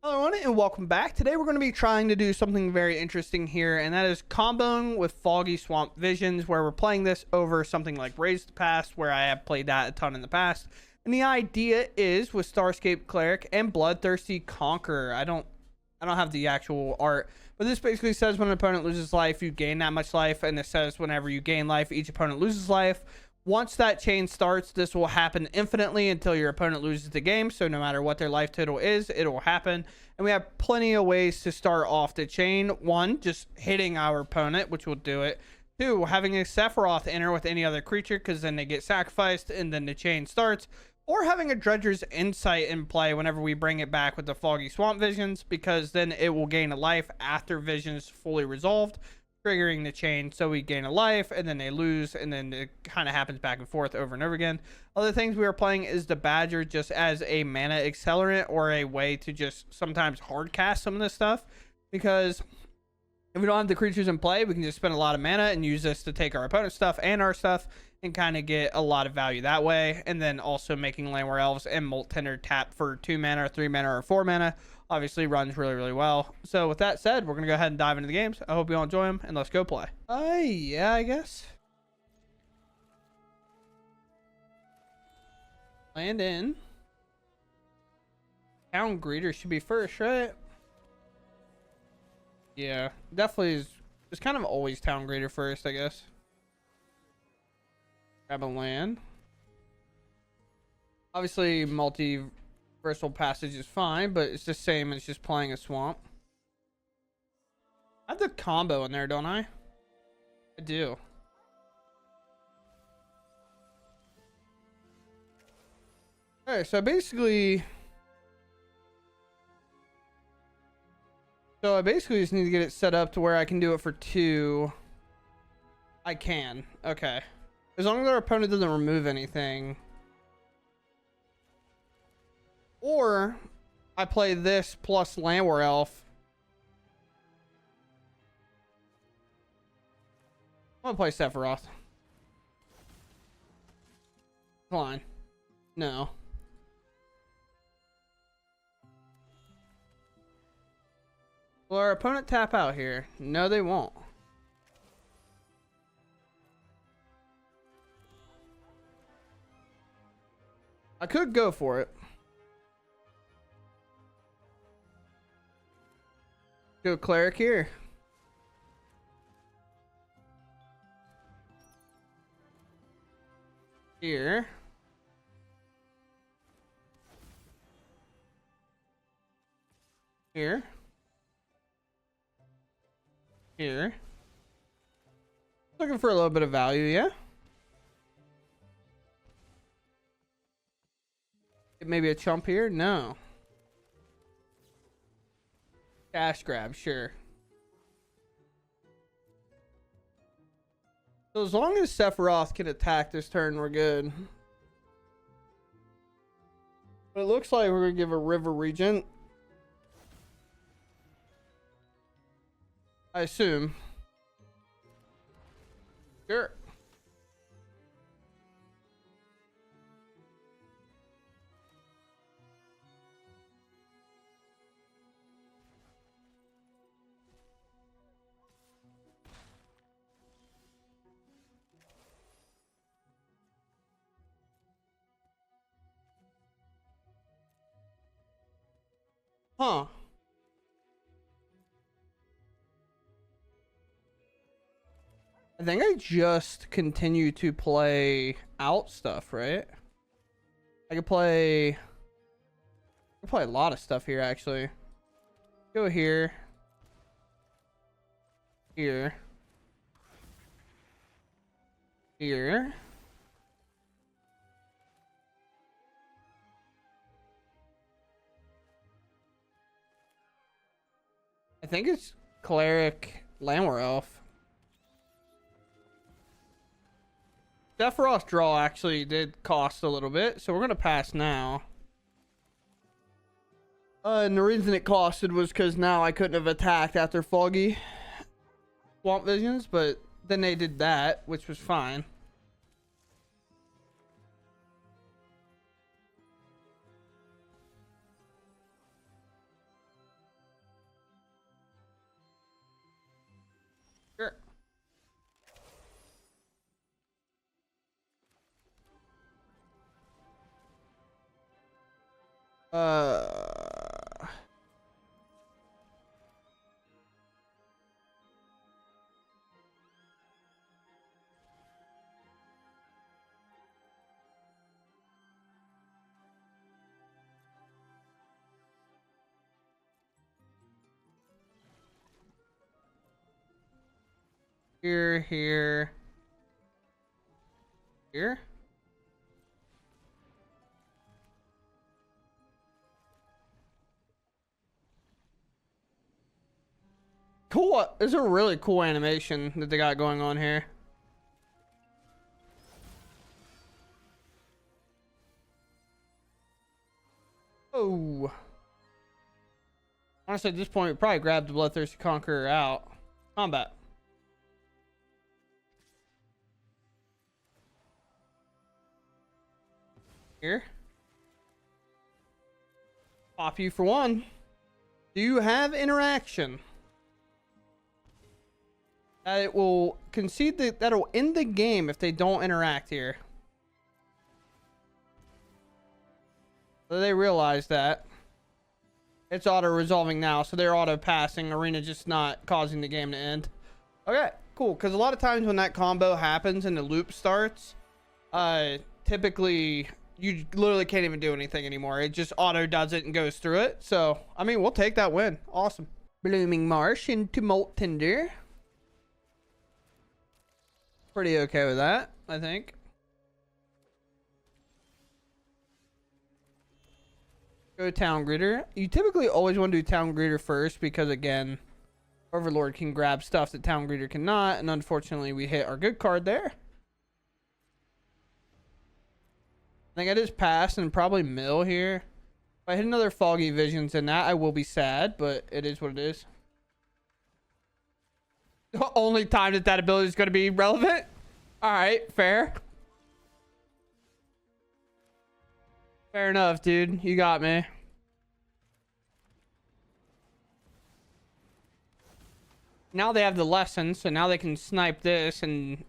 Hello everyone and welcome back. Today we're going to be trying to do something very interesting here, and that is comboing with Foggy Swamp Visions, where we're playing this over something like Raise the Past, where I have played that a ton in the past. And the idea is with Starscape Cleric and Bloodthirsty Conqueror. I don't have the actual art, but this basically says when an opponent loses life, you gain that much life, and it says whenever you gain life, each opponent loses life. Once that chain starts, this will happen infinitely until your opponent loses the game. So no matter what their life total is, it will happen. And we have plenty of ways to start off the chain. One, just hitting our opponent, which will do it. Two, having a Sephiroth enter with any other creature, because then they get sacrificed and then the chain starts. Or having a Dredger's Insight in play whenever we bring it back with the Foggy Swamp Visions, because then it will gain a life after Visions fully resolved, triggering the chain. So we gain a life and then they lose, and then it kind of happens back and forth over and over again. Other things we are playing is the Badger, just as a mana accelerant or a way to just sometimes hard cast some of this stuff, because if we don't have the creatures in play, we can just spend a lot of mana and use this to take our opponent's stuff and our stuff and kind of get a lot of value that way. And then also making Landware Elves and Molt Tender tap for 2 mana or 3 mana or 4 mana obviously runs really well. So with that said, we're gonna go ahead and dive into the games. I hope you all enjoy them, and let's go play. Yeah, I guess land in. Town Greeter should be first, right? Yeah, definitely is. It's kind of always Town Greeter first, I guess. Grab a land. Obviously Multiversal Passage is fine, but it's the same as just playing a swamp. I have the combo in there, don't I? I do. Okay, so basically I just need to get it set up to where I can do it for 2. I can. Okay. As long as our opponent doesn't remove anything. Or I play this plus Landware Elf. I'm gonna play Sephiroth. Decline. No. Will our opponent tap out here? No, they won't. I could go for it. Go Cleric here. Here. Here. Here. Looking for a little bit of value, yeah? Maybe a chump here? No. Cash grab, sure. So as long as Sephiroth can attack this turn, we're good. But it looks like we're going to give a River Regent. I assume. Sure. Huh. I think I just continue to play out stuff, right? I could play a lot of stuff here, actually. Go here. Here. Here. I think it's Cleric, Landware Elf. Sephiroth draw actually did cost a little bit, so we're gonna pass now. And the reason it costed was because now I couldn't have attacked after Foggy Swamp Visions, but then they did that, which was fine. Uh, here, here, here. Cool. It's a really cool animation that they got going on here. Oh. Honestly, at this point, we probably grab the Bloodthirsty Conqueror out. Combat. Here. Pop you for one. Do you have interaction? It will concede that'll end the game if they don't interact here. So they realize that. It's auto-resolving now, so they're auto-passing. Arena just not causing the game to end. Okay, cool. Because a lot of times when that combo happens and the loop starts, typically you literally can't even do anything anymore. It just auto-does it and goes through it. So, I mean, we'll take that win. Awesome. Blooming Marsh into Molt Tinder. Pretty okay with that, I think. Go Town Greeter. You typically always want to do Town Greeter first because, again, Overlord can grab stuff that Town Greeter cannot, and unfortunately we hit our good card there. I think I just passed and probably mill here. If I hit another Foggy Visions in that, I will be sad, but it is what it is. The only time that ability is going to be relevant? Alright, fair. Fair enough, dude. You got me. Now they have the lesson, so now they can snipe this and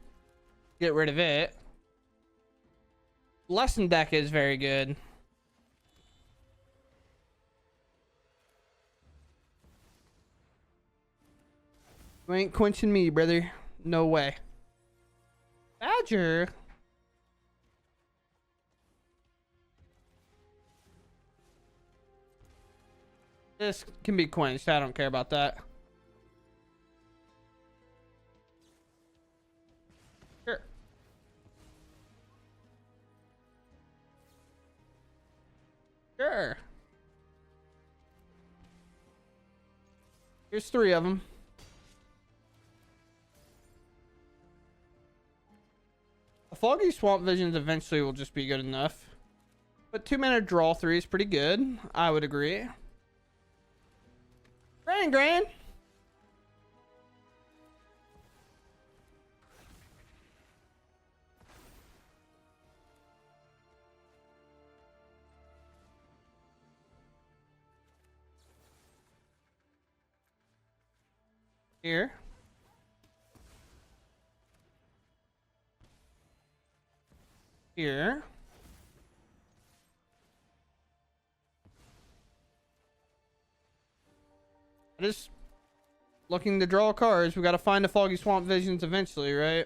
get rid of it. Lesson deck is very good. You ain't quenching me, brother. No way. Badger. This can be quenched. I don't care about that. Sure. Sure. Here's 3 of them. A Foggy Swamp Visions eventually will just be good enough. But 2-mana draw 3 is pretty good. I would agree. Grand. Here. Here. Just looking to draw cards. We got to find the Foggy Swamp Visions eventually, right?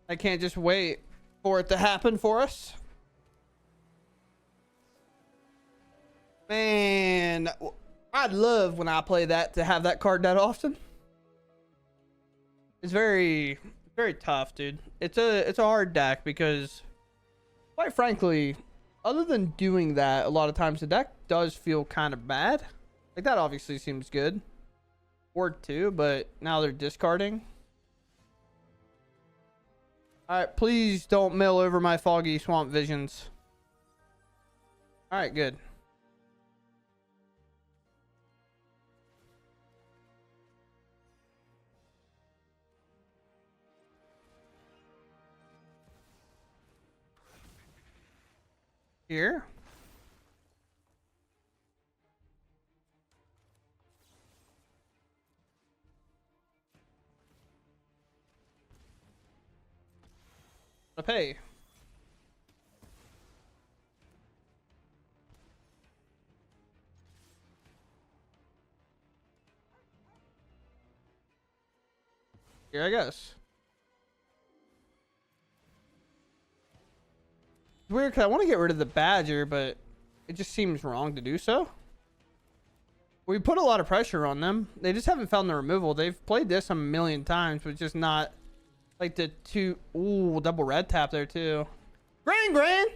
I can't just wait for it to happen for us. Man, I'd love when I play that to have that card that often. It's very tough, dude. It's a hard deck because, quite frankly, other than doing that, a lot of times the deck does feel kind of bad. Like, that obviously seems good. Ward 2, but now they're discarding. Alright, please don't mill over my Foggy Swamp Visions. Alright, good. Here. Pay. Here, I guess. It's weird because I want to get rid of the Badger, but it just seems wrong to do so. We put a lot of pressure on them. They just haven't found the removal. They've played this a million times, but just not like the two. Ooh, double red tap there too. Grand.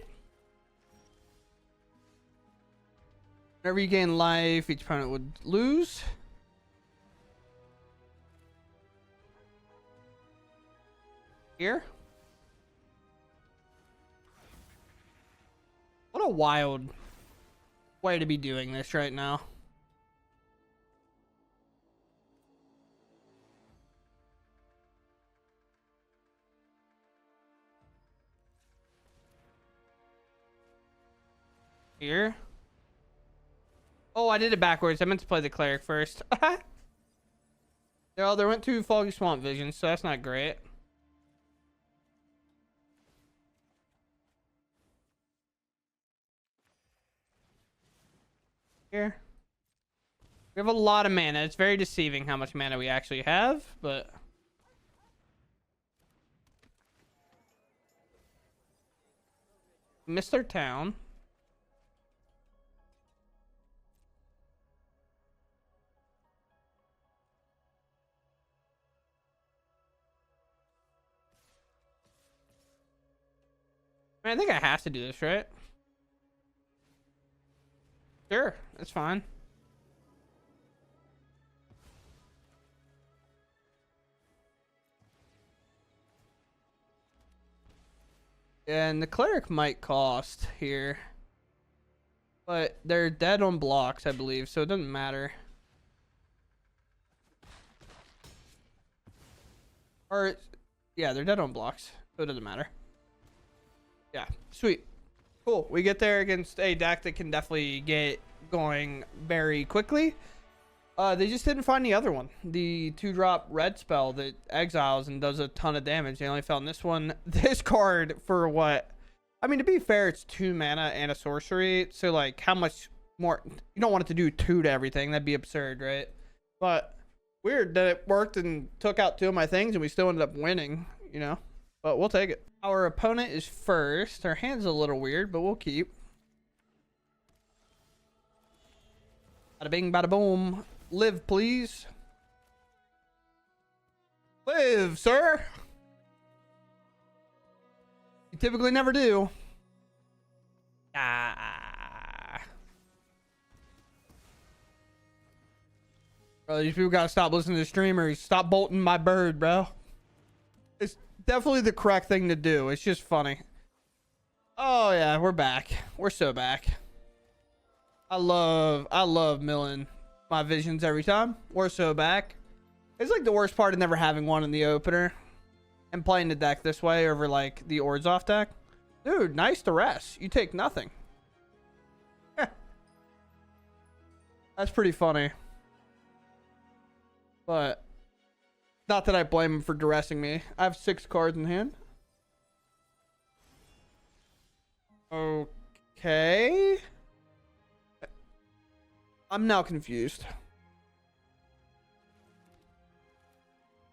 Whenever you gain life, each opponent would lose. Here. What a wild way to be doing this right now. Here. Oh, I did it backwards. I meant to play the cleric first. Oh, there went 2 Foggy Swamp Visions, so that's not great. Here. We have a lot of mana. It's very deceiving how much mana we actually have, but... Missed our town. I think I have to do this, right? Sure, that's fine. And the cleric might cost here. But they're dead on blocks, I believe, so it doesn't matter. Or, yeah, they're dead on blocks, so it doesn't matter. Yeah, sweet. Cool. We get there against a deck that can definitely get going very quickly. They just didn't find the other one. The 2-drop red spell that exiles and does a ton of damage. They only found this one. This card for what? I mean, to be fair, it's 2 mana and a sorcery. So, like, how much more? You don't want it to do 2 to everything. That'd be absurd, right? But weird that it worked and took out 2 of my things and we still ended up winning, you know? But we'll take it. Our opponent is first. Our hand's a little weird, but we'll keep. Bada bing, bada boom. Live, please. Live, sir. You typically never do. Bro, these people gotta stop listening to streamers. Stop bolting my bird, bro. It's definitely the correct thing to do. It's just funny. Oh yeah, we're back. We're so back. I love milling my visions every time. We're so back. It's like the worst part of never having one in the opener and playing the deck this way over like the Ords off deck. Dude, nice to rest. You take nothing. That's pretty funny. But not that I blame him for duressing me. I have 6 cards in hand. Okay. I'm now confused.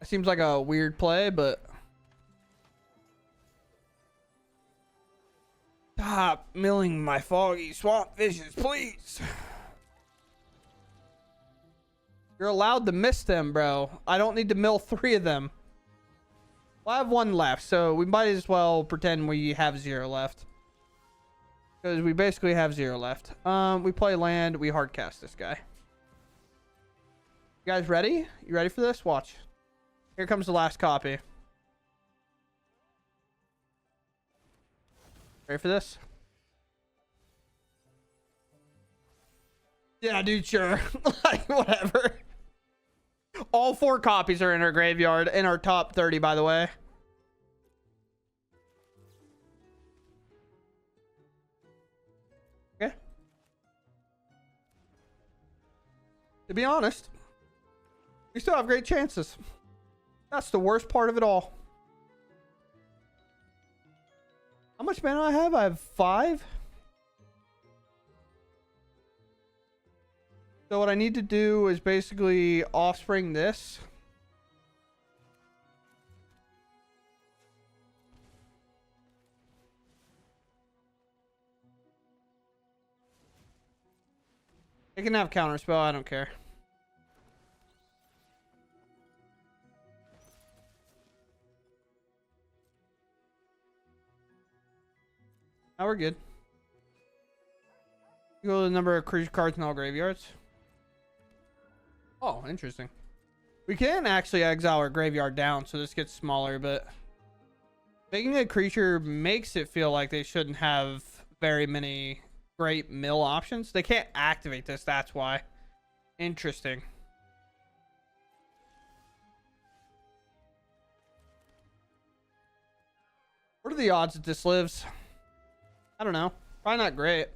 It seems like a weird play, but... Stop milling my Foggy Swamp Visions, please. You're allowed to miss them, bro. I don't need to mill 3 of them. Well, I have 1 left, so we might as well pretend we have 0 left. Because we basically have 0 left. We play land. We hardcast this guy. You guys ready? You ready for this? Watch. Here comes the last copy. Ready for this? Yeah, dude, sure. Like, whatever. All 4 copies are in our graveyard. In our top 30, by the way. Okay. To be honest, we still have great chances. That's the worst part of it all. How much mana I have? I have 5. So what I need to do is basically offspring this. It can have counterspell. I don't care. Now we're good. You go to the number of creature cards in all graveyards. Oh, interesting. We can actually exile our graveyard down, so this gets smaller, but making a creature makes it feel like they shouldn't have very many great mill options. They can't activate this, that's why. Interesting. What are the odds that this lives? I don't know. Probably not great.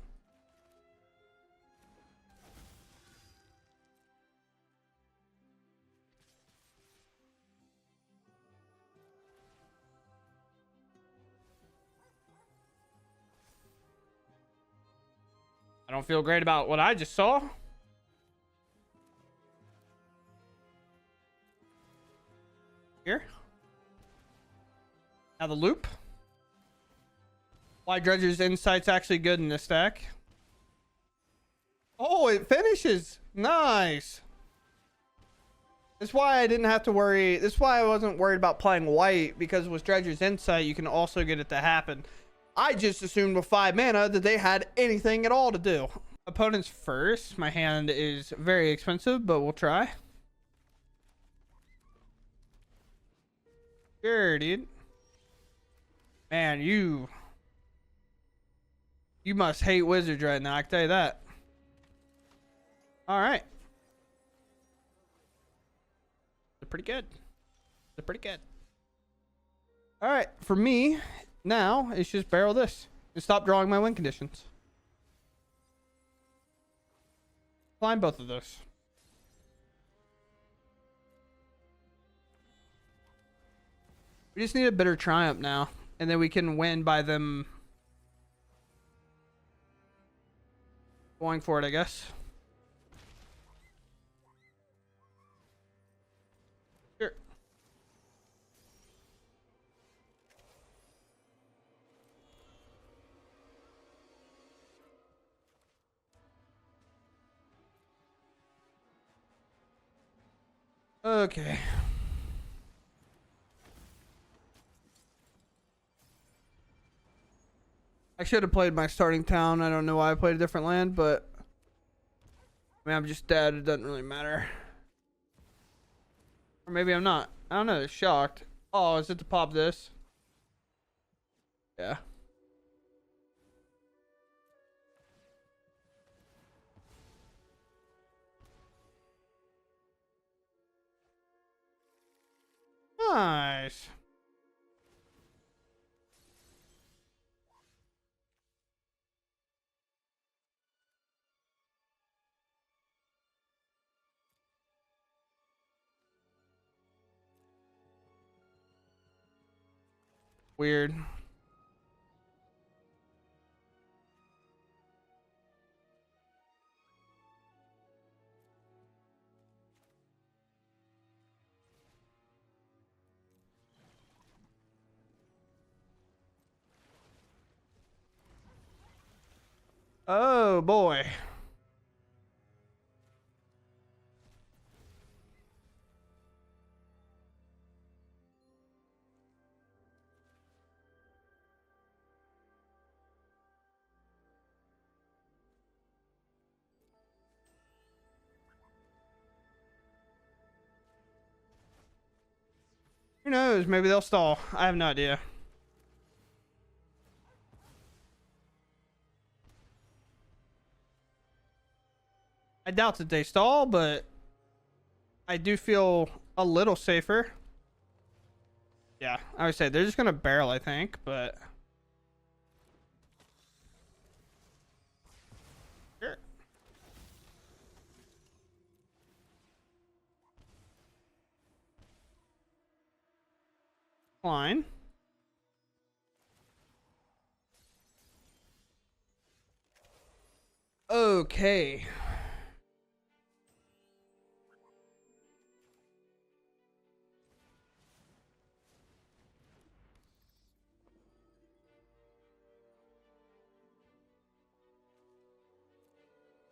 I don't feel great about what I just saw. Here. Now the loop. Why Dredger's Insight's actually good in this deck. Oh, it finishes. Nice. That's why I didn't have to worry. That's why I wasn't worried about playing white, because with Dredger's Insight, you can also get it to happen. I just assumed with 5 mana that they had anything at all to do. Opponents first. My hand is very expensive, but we'll try. Sure, dude. Man, you must hate Wizards right now, I can tell you that. Alright. They're pretty good. They're pretty good. Alright, for me, now it's just barrel this and stop drawing my win conditions. Climb both of those. We just need a bitter triumph now, and then we can win by them going for it, I guess. Sure. Okay. I should have played my starting town. I don't know why I played a different land, but I mean, I'm just dead. It doesn't really matter. Or maybe I'm not. I don't know. Shocked. Oh, is it to pop this? Yeah. Nice. Weird. Oh boy. Who knows? Maybe they'll stall. I have no idea. I doubt that they stall, but I do feel a little safer. Yeah, I would say they're just gonna barrel, I think, but sure. Fine. Okay.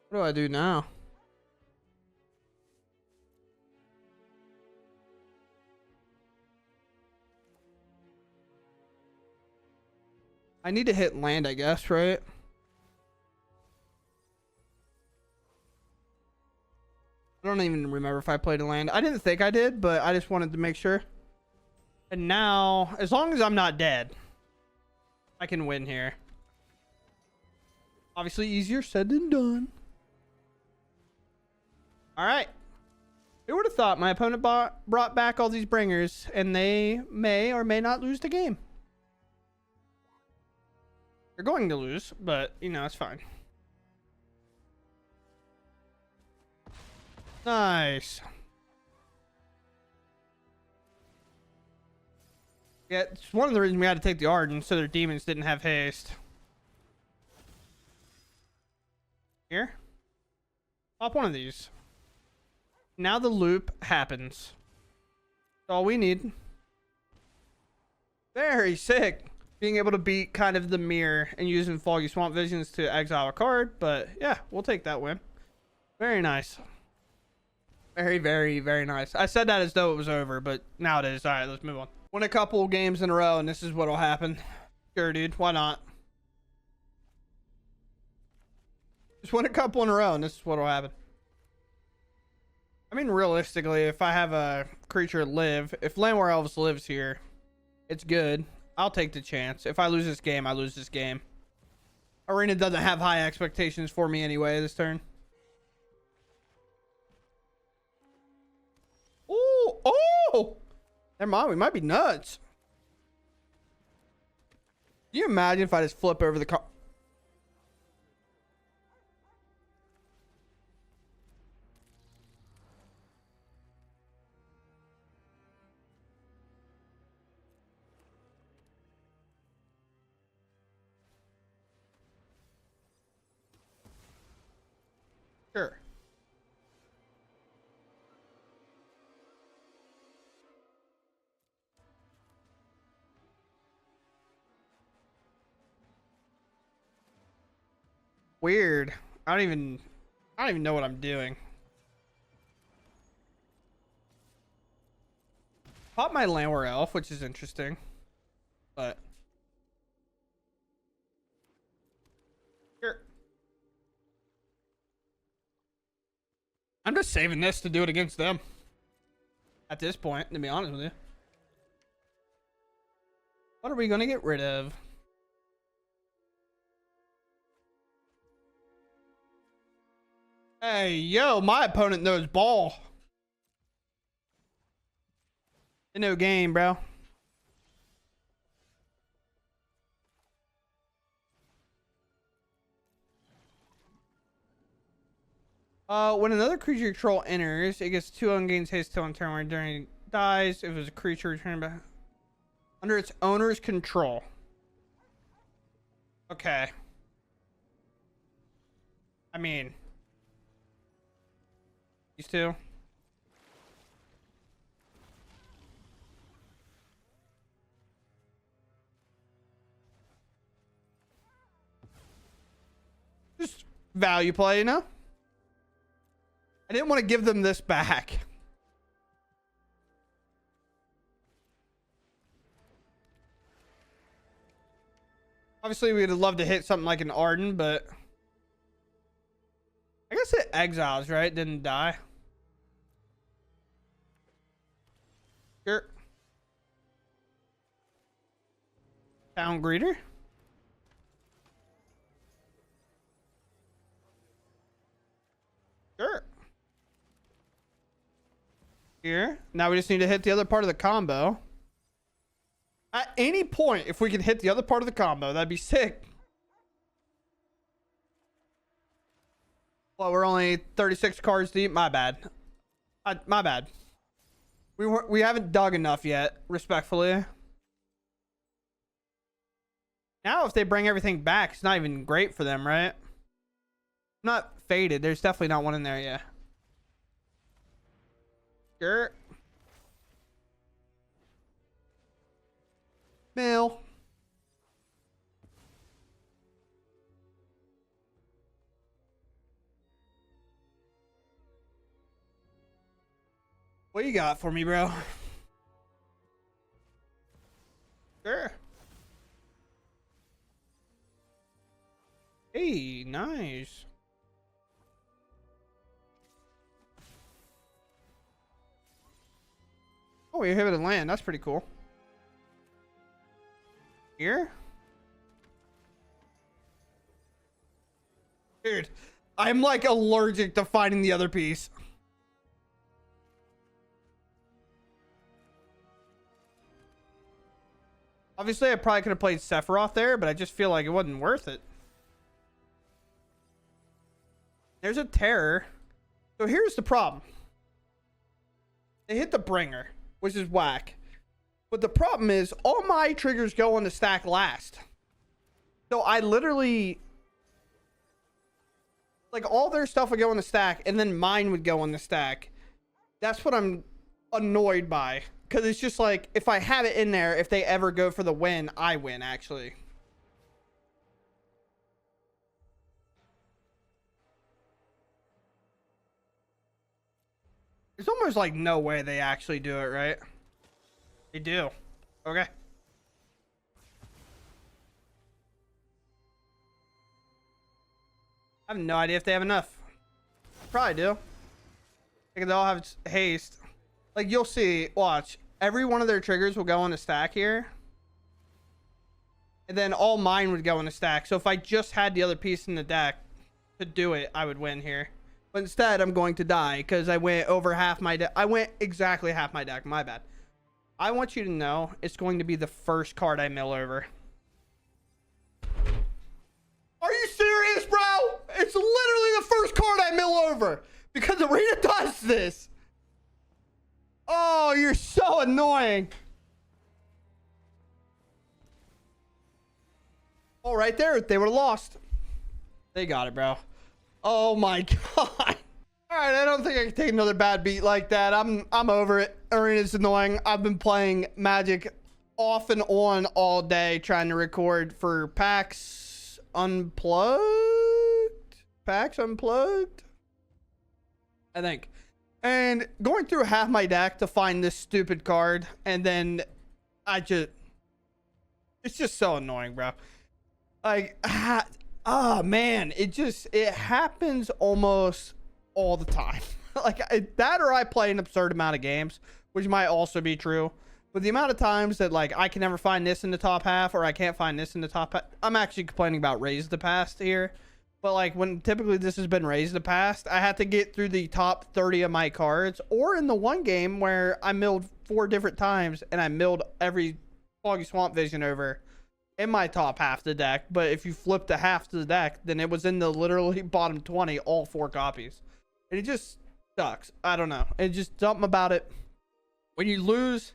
What do I do now? I need to hit land, I guess, right? I don't even remember if I played a land. I didn't think I did, but I just wanted to make sure. And now, as long as I'm not dead, I can win here. Obviously, easier said than done. All right. Who would have thought my opponent brought back all these bringers, and they may or may not lose the game. They're going to lose, but, you know, it's fine. Nice. Yeah, it's one of the reasons we had to take the Arden, so their demons didn't have haste. Here. Pop one of these. Now the loop happens. That's all we need. Very sick. Being able to beat kind of the mirror and using Foggy Swamp Visions to exile a card. But yeah, we'll take that win. Very nice. Very, very, very nice. I said that as though it was over, but now it is. All right, let's move on. Win a couple games in a row, and this is what'll happen. Sure, dude. Why not? Just win a couple in a row, and this is what'll happen. I mean, realistically, if I have a creature live, if Landwar Elves lives here, it's good. I'll take the chance. If I lose this game, I lose this game. Arena doesn't have high expectations for me anyway this turn. Oh! Never mind, we might be nuts. Can you imagine if I just flip over the car? Sure. Weird. I don't even know what I'm doing. Pop my Landwar Elf, which is interesting. But here. I'm just saving this to do it against them. At this point, to be honest with you. What are we gonna get rid of? Hey, yo, my opponent knows ball. No game, bro. When another creature you control enters, it gets 2 ungains haste till on turn when during it dies. If it was a creature returned back under its owner's control. Okay. I mean, these two. Just value play, you know? I didn't want to give them this back. Obviously, we'd love to hit something like an Arden, but I guess it exiles, right? Didn't die. Sure. Town Greeter. Sure. Here. Now we just need to hit the other part of the combo. At any point, if we can hit the other part of the combo, that'd be sick. Well, we're only 36 cards deep. My bad. My bad. We haven't dug enough yet, respectfully. Now, if they bring everything back, it's not even great for them, right? Not faded. There's definitely not one in there yet. Sure. Mail. What you got for me, bro? Sure. Nice. Oh, we hit it land. That's pretty cool. Here? Dude, I'm like allergic to finding the other piece. Obviously, I probably could have played Sephiroth there, but I just feel like it wasn't worth it. There's a terror. So here's the problem. They hit the bringer, which is whack. But the problem is all my triggers go on the stack last. So I literally, like, all their stuff would go on the stack and then mine would go on the stack. That's what I'm annoyed by. Because it's just like, if I have it in there, if they ever go for the win, I win, actually. There's almost like no way they actually do it, right? They do. Okay. I have no idea if they have enough. Probably do. Because they all have haste. Like, you'll see, watch. Every one of their triggers will go on the stack here. And then all mine would go on the stack. So if I just had the other piece in the deck to do it, I would win here. But instead, I'm going to die because I went over half my deck. I went exactly half my deck. My bad. I want you to know it's going to be the first card I mill over. Are you serious, bro? It's literally the first card I mill over because Arena does this. Oh, you're so annoying. Oh, right there. They would have lost. They got it, bro. Oh, my God. All right, I don't think I can take another bad beat like that. I'm over it. Arena's annoying. I've been playing Magic off and on all day trying to record for PAX Unplugged. PAX Unplugged, I think. And going through half my deck to find this stupid card, and then it's just so annoying, bro. Like, oh man, it happens almost all the time. Like, that or I play an absurd amount of games, which might also be true. But the amount of times that, like, I can never find this in the top half, or I can't find this in the top half. I'm actually complaining about Raise the Past here. But, like, when typically this has been Raise the Past, I have to get through the top 30 of my cards. Or in the one game where I milled 4 different times, and I milled every Foggy Swamp Vision over in my top half of the deck. But if you flip the half to the deck, then it was in the literally bottom 20, all 4 copies. And it just sucks. I don't know. It's just something about it. When you lose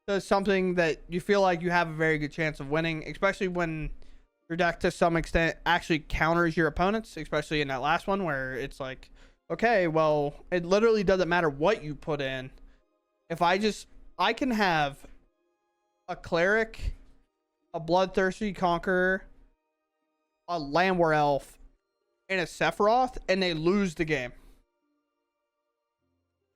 to something that you feel like you have a very good chance of winning, especially when your deck to some extent actually counters your opponents, especially in that last one where it's like, okay, well, it literally doesn't matter what you put in. If I can have a Cleric, a Bloodthirsty Conqueror, a Landwar Elf, and a Sephiroth, and they lose the game.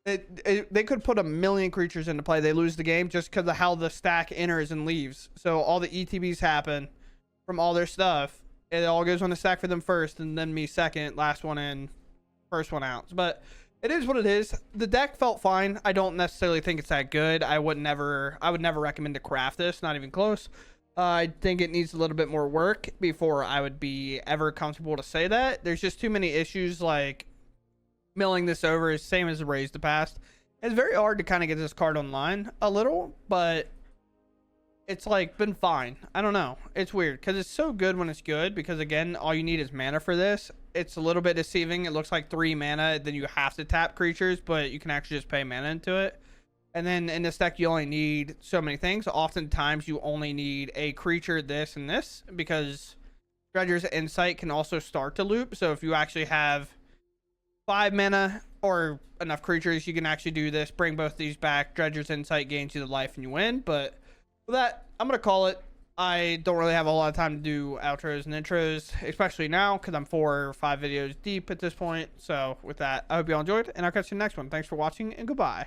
They could put a million creatures into play. They lose the game just because of how the stack enters and leaves. So all the ETBs happen from all their stuff. It all goes on the stack for them first, and then me second, last one in, first one out. But it is what it is. The deck felt fine. I don't necessarily think it's that good. I would never recommend to craft this, not even close. I think it needs a little bit more work before I would be ever comfortable to say that. There's just too many issues, like milling this over is same as the Raise the Past. It's very hard to kind of get this card online a little, but it's like been fine. I don't know. It's weird because it's so good when it's good, because again, all you need is mana for this. It's a little bit deceiving. It looks like 3 mana, then you have to tap creatures, but you can actually just pay mana into it. And then in this deck, you only need so many things. Oftentimes, you only need a creature, this, and this, because Dredger's Insight can also start to loop. So if you actually have 5 mana or enough creatures, you can actually do this, bring both these back. Dredger's Insight gains you the life and you win. But with that, I'm going to call it. I don't really have a lot of time to do outros and intros, especially now because I'm 4 or 5 videos deep at this point. So with that, I hope you all enjoyed, and I'll catch you in the next one. Thanks for watching, and goodbye.